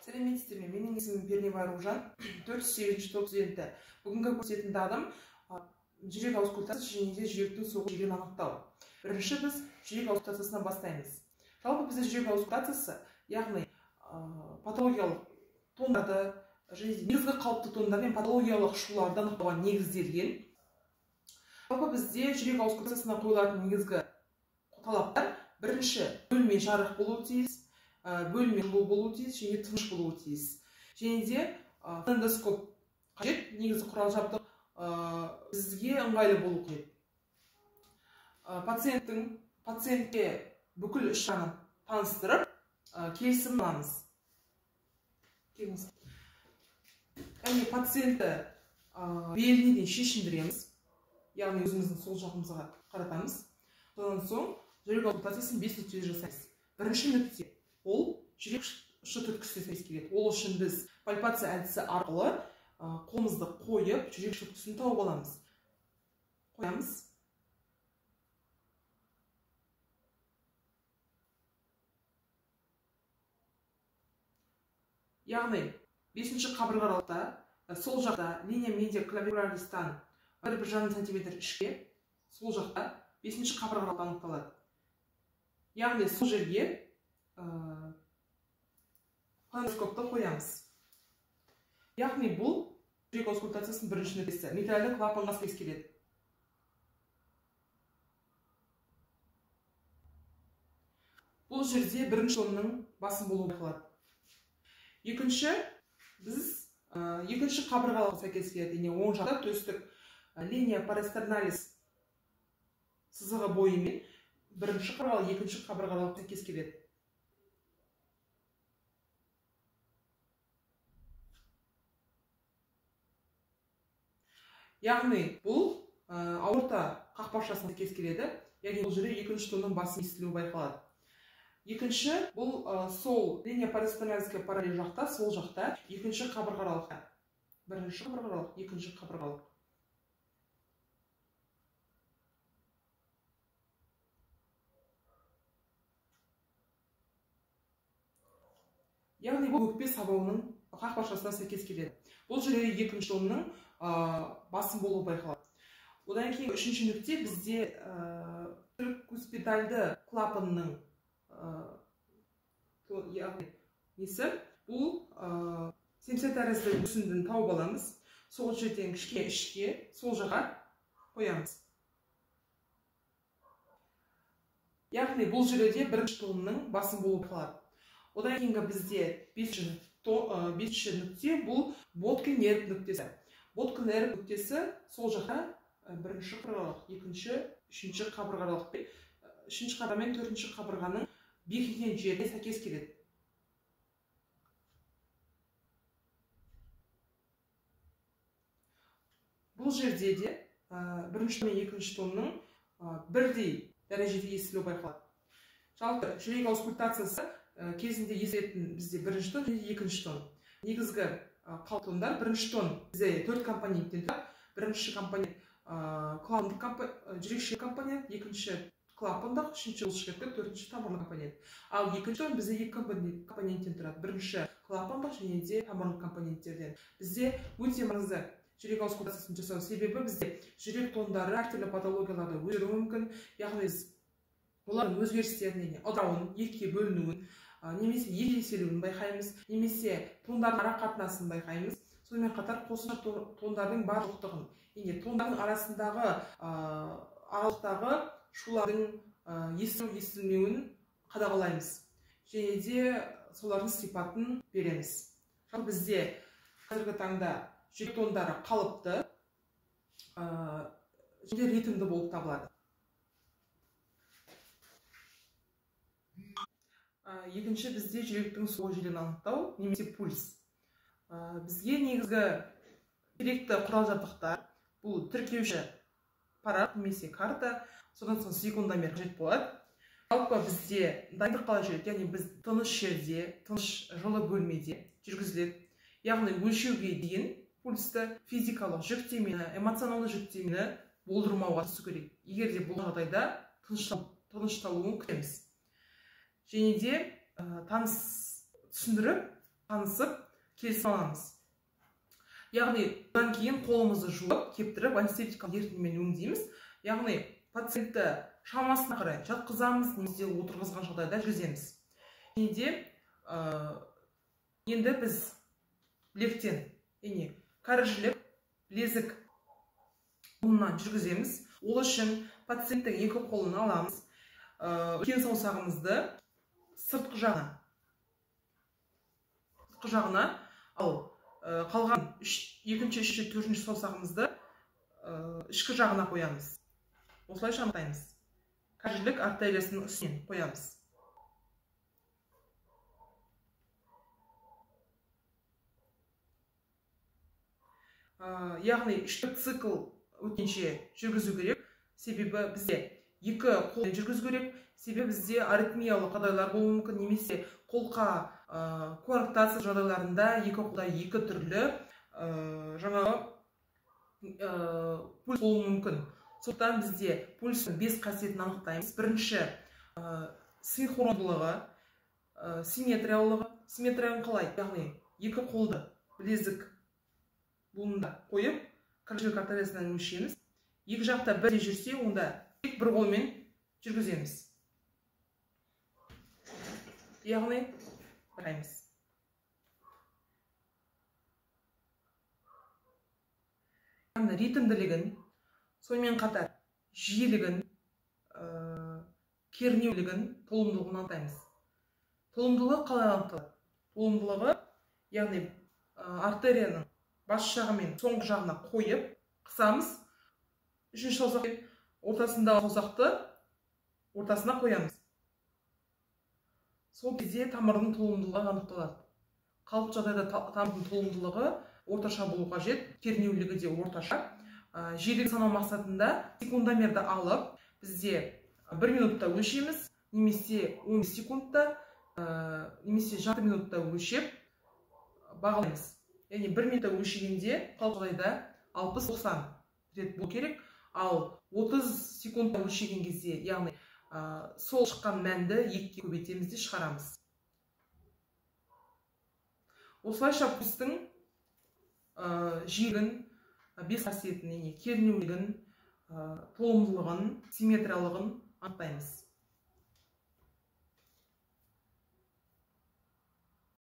Сәлеметсіздер ме? Менің есімім Пернебай Ружан, 408-ші топ студенті. Бүгінгі көрсететін дағдым жүрек аускультациясы және де жүректің соғу жиілігін анықтау. Бірінші біз жүрек аускультациясынан бастаймыз. Жалпы бізде жүрек аускультациясы, яғни патологиялық тондарды және негізгі қалыпты тондар мен патологиялық шуларды анықтауға негізделген. Жалпы бізде жүрек аускультациясына қойылатын негізгі талаптар: бірінші, бөлме жарық болуы тиіс, бөлме жылу болуы тиіс және тыныш болуы тиіс. Және де эндоскоп қажет, негізгі құрал жабдық бізге ыңғайлы болу қажет. Пациентке бүкіл іс-шараны таныстырып, келісім аламыз. Яғни пациентті беліне дейін шешіндіреміз, яғни өзіміздің сол жағымызға қаратамыз. Содан соң жүрек аускультациясын 5 нүктеде жасаймыз. Бірінші нүкте ол жүрек шыт өткісіне сәйкес келеді. Ол үшін біз пальпация әдісі арқылы қолымызды қойып, жүрек шыт өткісін тауып аламыз. Қоямыз. Яғни 5-ші қабырға аралықта сол жақта линия медиа клавикуларистан 1,5 см ішке, сол жақта 5-ші қабырға аралықта анықталады. Яғни сол жерге эндоскопты қоямыз. Яғни бұл жүрек аускультациясының бірінші нүктесі. Митральды клапанға сәйкес келеді. Бұл жерде бірінші тонның басым болуы байқалады. Екінші, біз екінші қабырғаға сәйкес келеді. Яғни оң жақта төстік линия парастерналис сызығы бойымен бірінші қабырғалы, екінші қабырғаға сәйкес келеді. Яғни бұл аорта қақпақшасына сәйкес келеді. Яғни бұл жерде екінші тонның басым естілуі байқалады. Екінші, бұл сол линия парастерналиске параллель жақта, сол жақта екінші қабырғалық. Бірінші қабырғалық, екінші қабырғалық. Яғни бұл өкпе сабауының қақпақшасына сәйкес келеді. Бұл жерде екінші тонның басым болуы байқалады. Одан кейін үшінші нүкте бізде трикуспидальды клапанның бұл 70 тәрізді мүсіндін тауып аламыз. Сол жерден кішкене ішке, сол жаққа қоямыз. Яғни бұл жерде бірінші тонның басым болуы байқалады. Одан кейінгі бізде 5-ші нүкте бұл Боткин нерв нүктесі. Боткин нерв нүктесі сол жақта бірінші қабырғалық, екінші, үшінші қабырғалық, үшінші қабырға мен төртінші қабырғаның бекіген жеріне сәйкес келеді. Бұл жерде де бірінші мен екінші тонның бірдей дәрежеде естілуі байқалады. Жалпы жүрек аускультациясы кезінде естілетін бізде бірінші тон және екінші тон. Негізгі қалыпты тондар: бірінші тон бізде 4 компоненттен тұрады. Бірінші компонент жүрекші компонент, екінші клапандық, үшінші бұлшықеттік, төртінші тамырлық компонент. Ал екінші тон бізде 2 компоненттен тұрады. Бірінші клапандық және де тамырлық компоненттерден. Бізде өте маңызды жүрек аускультациясын жасау себебі бізде жүрек тондары әртүрлі патологияларды өзгеруі мүмкін. Яғни олардың өзгерістеріне ыдырауын, екіге бөлінуін, немесе екі еселуін байқаймыз, немесе тондардың ара қатынасын байқаймыз. Сонымен қатар қосымша тондардың бар жоқтығын, тондардың арасындағы аралықтағы шулардың естілу-естілмеуін қадағалаймыз. Және де солардың сипатын береміз. Жалпы бізде қазіргі таңда жүрек тондары қалыпты және ритмді болып табылады. Екінші, бізде жүректің соғу жиілігін анықтау, немесе пульс. Бізге негізгі керекті құрал жабдықтар бұл тіркеуші аппарат немесе карта, содан соң секундомер қажет болады. Жалпы бізде дайындық қалай жүреді, яғни біз тыныш жерде, тыныш жылы бөлмеде жүргізіледі. Яғни өлшеуге дейін пульсті, физикалық жүктемені, эмоционалды жүктемені болдырмауға тырысу керек. Егер де бұл жағдайда тынышталуын күтеміз. Және де таныс түсіндіріп танысып келісім аламыз. Яғни одан кейін қолымызды жуып кептіріп антисептикалық ерітіндімен өңдейміз. Яғни пациентті шамасына қарай жатқызамыз немесе отырғызған жағдайда жүргіземіз. Енді біз білектен кәрі жілік, білезік буынынан жүргіземіз. Ол үшін пациенттің екі қолын аламыз. Үлкен саусағымызды сыртқы жағына, ал қалған екінші, үшінші, төртінші саусағымызды ішкі жағына қоямыз. Осылайша анықтаймыз. Кәрі жілік артериясының үстінен қоямыз. Яғни 3 цикл өткенше жүргізу керек. Себебі бізде екі қолмен жүргізу керек. Себебі бізде аритмиялық жағдайлар болуы мүмкін, немесе қолқа коарктация жағдайларында екі қолда екі түрлі жаңағы пульс болуы мүмкін. Сондықтан бізде пульстың 5 қасиетін анықтаймыз. Бірінші синхрондылығы, симметриялығы. Симметрияны қалай? Яғни екі қолды білезік буынында қойып, кәрі жілік артериясынан өлшейміз. Екі жақта бірдей жүрсе, онда тек бір қолмен жүргіземіз. Яғни қараймыз. Яғни ритмділігін, сонымен қатар жиілігін, кернеулігін, толымдылығын анықтаймыз. Толымдылығы қалай анықталады? Толымдылығы, яғни артерияның бас жағы мен соңғы жағына қойып, қысамыз. Үшінші саусақпен ортасындағы саусақты ортасына қоямыз. Сол кезде тамырдың толымдылығы анықталады. Қалыпты жағдайда тамырдың толымдылығы орташа болу қажет, кернеулігі де орташа. Жиілік санау мақсатында секундомерді алып, бізде 1 минутта өлшейміз, немесе 10 секундта, немесе жарты минутта өлшеп бағалаймыз. Яғни 1 минутта өлшегенде қалыпты жағдайда 60-90 рет болу керек, ал 30 секундта өлшеген кезде, яғни сол шыққан мәнді 2-ге көбейтеміз де шығарамыз. Осылайша пульстың жиілігін, 5 қасиетін, кернеулігін, толымдылығын, симметриялығын анықтаймыз.